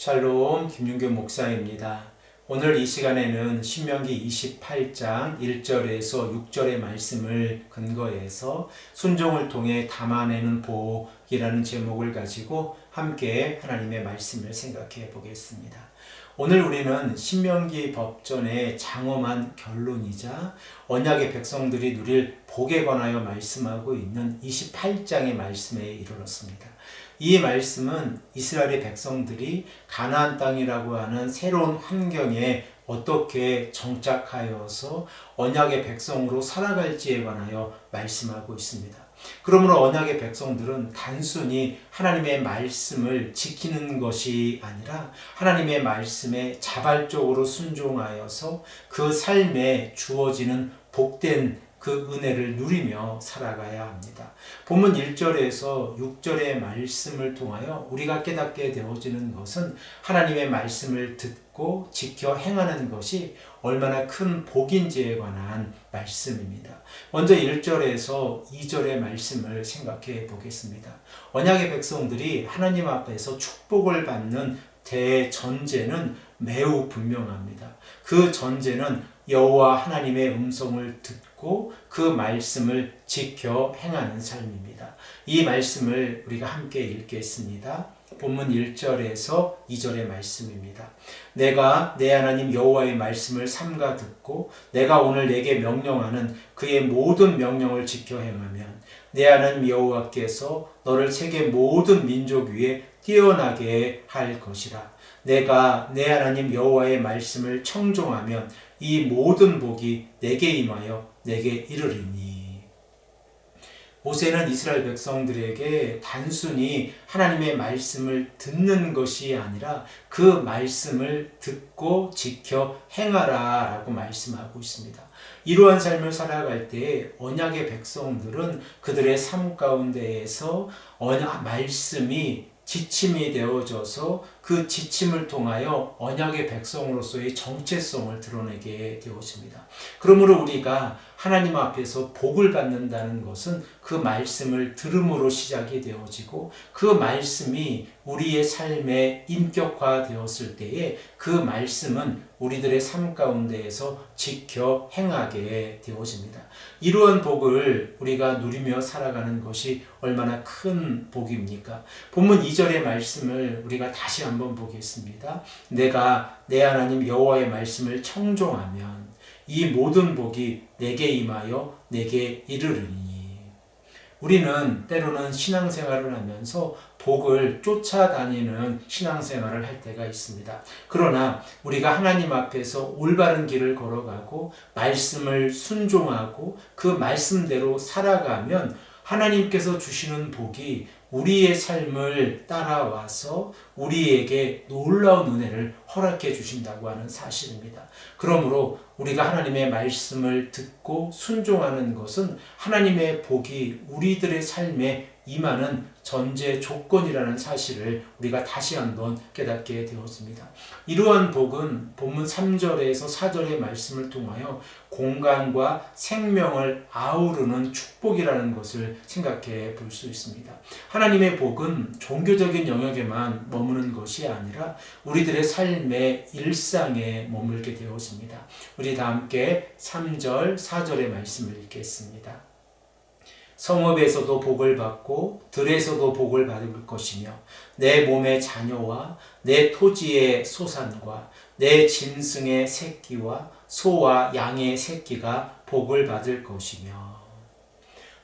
샬롬, 김윤교 목사입니다. 오늘 이 시간에는 신명기 28장 1절에서 6절의 말씀을 근거해서 순종을 통해 담아내는 복이라는 제목을 가지고 함께 하나님의 말씀을 생각해 보겠습니다. 오늘 우리는 신명기 법전의 장엄한 결론이자 언약의 백성들이 누릴 복에 관하여 말씀하고 있는 28장의 말씀에 이르렀습니다. 이 말씀은 이스라엘의 백성들이 가나안 땅이라고 하는 새로운 환경에 어떻게 정착하여서 언약의 백성으로 살아갈지에 관하여 말씀하고 있습니다. 그러므로 언약의 백성들은 단순히 하나님의 말씀을 지키는 것이 아니라 하나님의 말씀에 자발적으로 순종하여서 그 삶에 주어지는 복된 그 은혜를 누리며 살아가야 합니다. 본문 1절에서 6절의 말씀을 통하여 우리가 깨닫게 되어지는 것은 하나님의 말씀을 듣고 지켜 행하는 것이 얼마나 큰 복인지에 관한 말씀입니다. 먼저 1절에서 2절의 말씀을 생각해 보겠습니다. 언약의 백성들이 하나님 앞에서 축복을 받는 대전제는 매우 분명합니다. 그 전제는 여호와 하나님의 음성을 듣고 그 말씀을 지켜 행하는 삶입니다. 이 말씀을 우리가 함께 읽겠습니다. 본문 1절에서 2절의 말씀입니다. 내가 내 하나님 여호와의 말씀을 삼가 듣고 내가 오늘 내게 명령하는 그의 모든 명령을 지켜 행하면 내 하나님 여호와께서 너를 세계 모든 민족 위에 뛰어나게 할 것이라. 내가 내 하나님 여호와의 말씀을 청종하면 이 모든 복이 내게 임하여 내게 이르리니. 모세는 이스라엘 백성들에게 단순히 하나님의 말씀을 듣는 것이 아니라 그 말씀을 듣고 지켜 행하라 라고 말씀하고 있습니다. 이러한 삶을 살아갈 때 언약의 백성들은 그들의 삶 가운데에서 말씀이 지침이 되어져서 그 지침을 통하여 언약의 백성으로서의 정체성을 드러내게 되어집니다. 그러므로 우리가 하나님 앞에서 복을 받는다는 것은 그 말씀을 들음으로 시작이 되어지고 그 말씀이 우리의 삶에 인격화되었을 때에 그 말씀은 우리들의 삶 가운데에서 지켜 행하게 되어집니다. 이러한 복을 우리가 누리며 살아가는 것이 얼마나 큰 복입니까? 본문 2절의 말씀을 우리가 다시 한번 보겠습니다. 내가 내 하나님 여호와의 말씀을 청종하면 이 모든 복이 내게 임하여 내게 이르르니. 우리는 때로는 신앙생활을 하면서 복을 쫓아다니는 신앙생활을 할 때가 있습니다. 그러나 우리가 하나님 앞에서 올바른 길을 걸어가고 말씀을 순종하고 그 말씀대로 살아가면 하나님께서 주시는 복이 우리의 삶을 따라와서 우리에게 놀라운 은혜를 허락해 주신다고 하는 사실입니다. 그러므로 우리가 하나님의 말씀을 듣고 순종하는 것은 하나님의 복이 우리들의 삶에 임하는 전제 조건이라는 사실을 우리가 다시 한번 깨닫게 되었습니다. 이러한 복은 본문 3절에서 4절의 말씀을 통하여 공간과 생명을 아우르는 축복이라는 것을 생각해 볼 수 있습니다. 하나님의 복은 종교적인 영역에만 머무는 것이 아니라 우리들의 삶의 일상에 머물게 되어집니다. 우리 다 함께 3절, 4절의 말씀을 읽겠습니다. 성읍에서도 복을 받고 들에서도 복을 받을 것이며 내 몸의 자녀와 내 토지의 소산과 내 짐승의 새끼와 소와 양의 새끼가 복을 받을 것이며.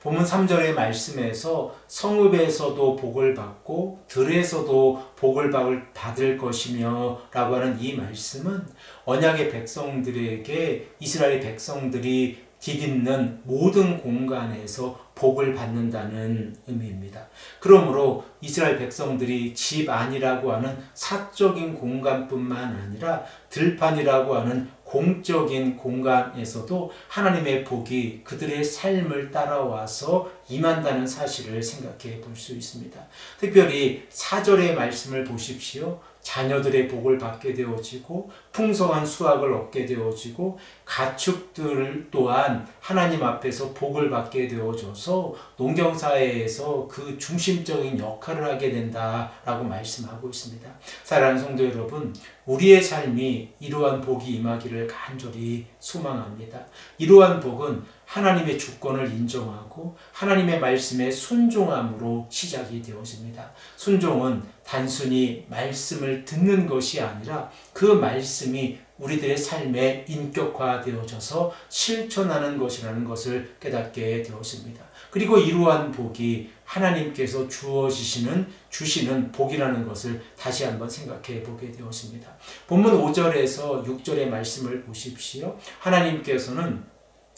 본문 3절의 말씀에서 성읍에서도 복을 받고 들에서도 복을 받을 것이며 라고 하는 이 말씀은 언약의 백성들에게 이스라엘 백성들이 디딤는 모든 공간에서 복을 받는다는 의미입니다. 그러므로 이스라엘 백성들이 집 안이라고 하는 사적인 공간뿐만 아니라 들판이라고 하는 공적인 공간에서도 하나님의 복이 그들의 삶을 따라와서 임한다는 사실을 생각해 볼 수 있습니다. 특별히 4절의 말씀을 보십시오. 자녀들의 복을 받게 되어지고 풍성한 수확을 얻게 되어지고 가축들 또한 하나님 앞에서 복을 받게 되어져서 농경사회에서 그 중심적인 역할을 하게 된다라고 말씀하고 있습니다. 사랑하는 성도 여러분, 우리의 삶이 이러한 복이 임하기를 간절히 소망합니다. 이러한 복은 하나님의 주권을 인정하고 하나님의 말씀에 순종함으로 시작이 되어집니다. 순종은 단순히 말씀을 듣는 것이 아니라 그 말씀이 우리들의 삶에 인격화되어져서 실천하는 것이라는 것을 깨닫게 되었습니다. 그리고 이러한 복이 하나님께서 주시는 복이라는 것을 다시 한번 생각해 보게 되었습니다. 본문 5절에서 6절의 말씀을 보십시오. 하나님께서는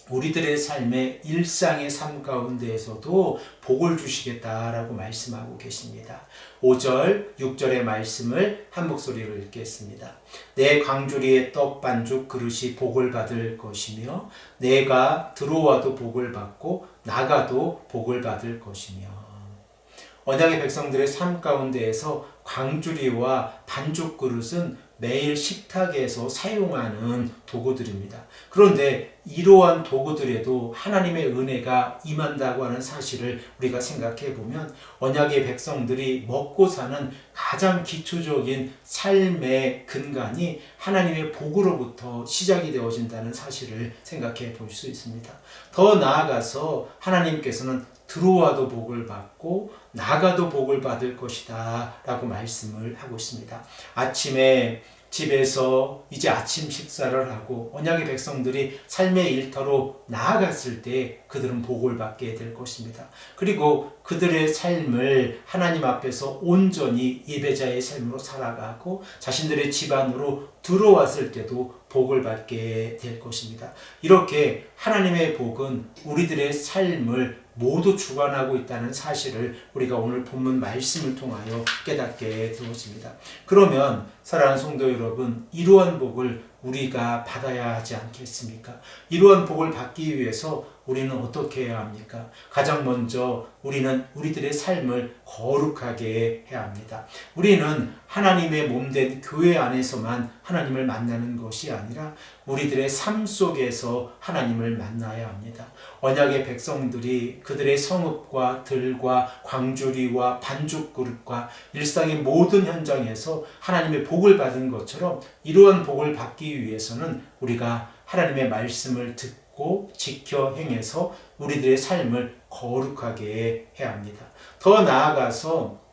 우리들의 삶의 일상의 삶 가운데에서도 복을 주시겠다라고 말씀하고 계십니다. 5절, 6절의 말씀을 한 목소리로 읽겠습니다. 내 광주리의 떡 반죽 그릇이 복을 받을 것이며 내가 들어와도 복을 받고 나가도 복을 받을 것이며. 언약의 백성들의 삶 가운데에서 광주리와 반죽 그릇은 매일 식탁에서 사용하는 도구들입니다. 그런데 이러한 도구들에도 하나님의 은혜가 임한다고 하는 사실을 우리가 생각해 보면 언약의 백성들이 먹고 사는 가장 기초적인 삶의 근간이 하나님의 복으로부터 시작이 되어진다는 사실을 생각해 볼 수 있습니다. 더 나아가서 하나님께서는 들어와도 복을 받고 나가도 복을 받을 것이다 라고 말씀을 하고 있습니다. 아침에 집에서 이제 아침 식사를 하고 언약의 백성들이 삶의 일터로 나아갔을 때 그들은 복을 받게 될 것입니다. 그리고 그들의 삶을 하나님 앞에서 온전히 예배자의 삶으로 살아가고 자신들의 집안으로 들어왔을 때도 복을 받게 될 것입니다. 이렇게 하나님의 복은 우리들의 삶을 모두 주관하고 있다는 사실을 우리가 오늘 본문 말씀을 통하여 깨닫게 되었습니다. 그러면 사랑하는 성도 여러분, 이러한 복을 우리가 받아야 하지 않겠습니까? 이러한 복을 받기 위해서 우리는 어떻게 해야 합니까? 가장 먼저 우리는 우리들의 삶을 거룩하게 해야 합니다. 우리는 하나님의 몸된 교회 안에서만 하나님을 만나는 것이 아니라 우리들의 삶 속에서 하나님을 만나야 합니다. 언약의 백성들이 그들의 성읍과 들과 광주리와 반죽그릇과 일상의 모든 현장에서 하나님의 복을 받은 것처럼 이러한 복을 받기 위해서는 우리가 하나님의 말씀을 듣고 지켜 행해서 우리들의 삶을 거룩하게 해야 합니다. 더 나아가서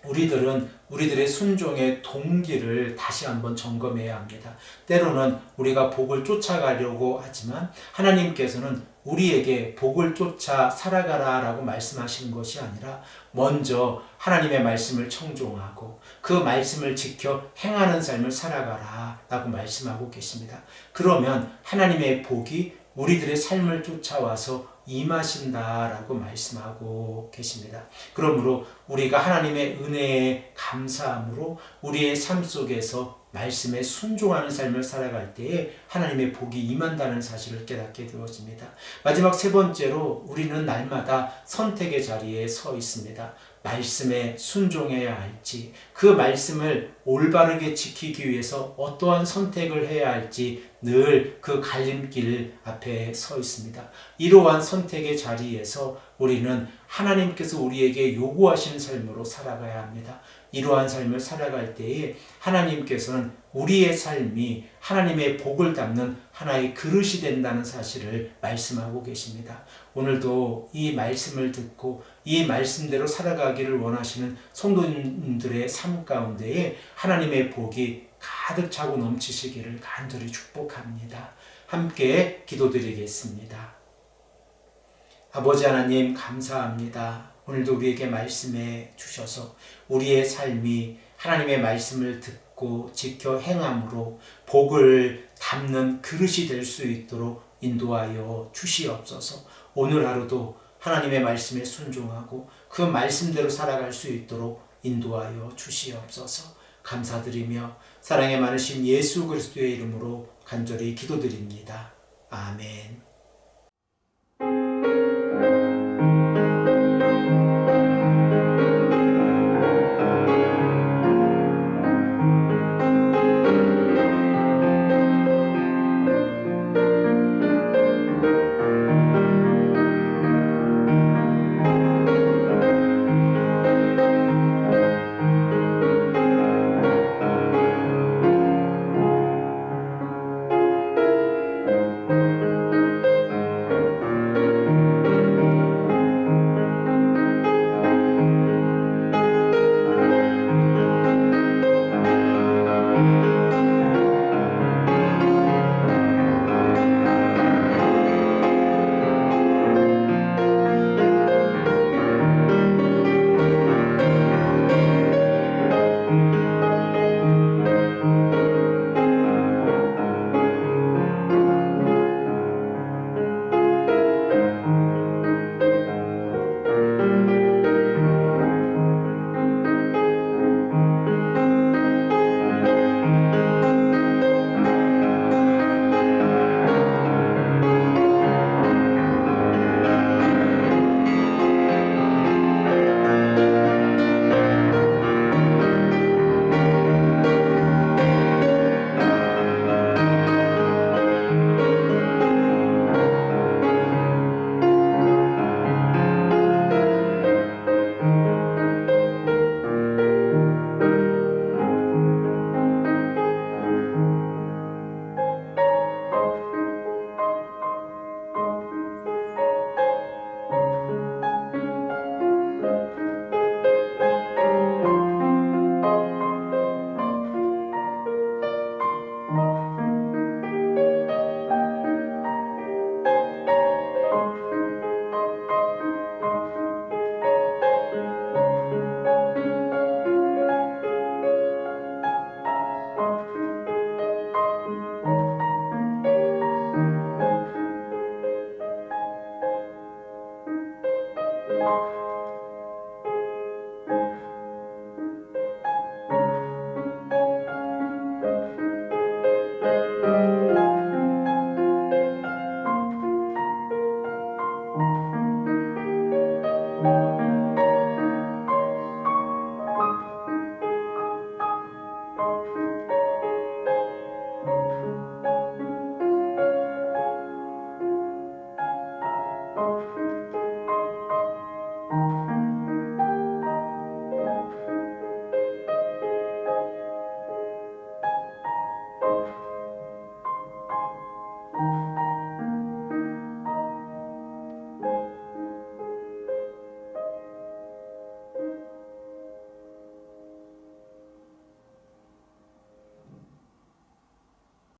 우리들은 우리들의 순종의 동기를 다시 한번 점검해야 합니다. 때로는 우리가 복을 쫓아가려고 하지만 하나님께서는 우리에게 복을 쫓아 살아가라 라고 말씀하시는 것이 아니라 먼저 하나님의 말씀을 청종하고 그 말씀을 지켜 행하는 삶을 살아가라 라고 말씀하고 계십니다. 그러면 하나님의 복이 우리들의 삶을 쫓아와서 임하신다라고 말씀하고 계십니다. 그러므로 우리가 하나님의 은혜에 감사함으로 우리의 삶 속에서 말씀에 순종하는 삶을 살아갈 때에 하나님의 복이 임한다는 사실을 깨닫게 되어집니다. 마지막 세 번째로 우리는 날마다 선택의 자리에 서 있습니다. 말씀에 순종해야 할지, 그 말씀을 올바르게 지키기 위해서 어떠한 선택을 해야 할지 늘 그 갈림길 앞에 서 있습니다. 이러한 선택의 자리에서 우리는 하나님께서 우리에게 요구하시는 삶으로 살아가야 합니다. 이러한 삶을 살아갈 때에 하나님께서는 우리의 삶이 하나님의 복을 담는 하나의 그릇이 된다는 사실을 말씀하고 계십니다. 오늘도 이 말씀을 듣고 이 말씀대로 살아가기를 원하시는 성도님들의 삶 가운데에 하나님의 복이 가득 차고 넘치시기를 간절히 축복합니다. 함께 기도드리겠습니다. 아버지 하나님 감사합니다. 오늘도 우리에게 말씀해 주셔서 우리의 삶이 하나님의 말씀을 듣고 지켜 행함으로 복을 담는 그릇이 될 수 있도록 인도하여 주시옵소서. 오늘 하루도 하나님의 말씀에 순종하고 그 말씀대로 살아갈 수 있도록 인도하여 주시옵소서. 감사드리며 사랑에 많으신 예수 그리스도의 이름으로 간절히 기도드립니다. 아멘.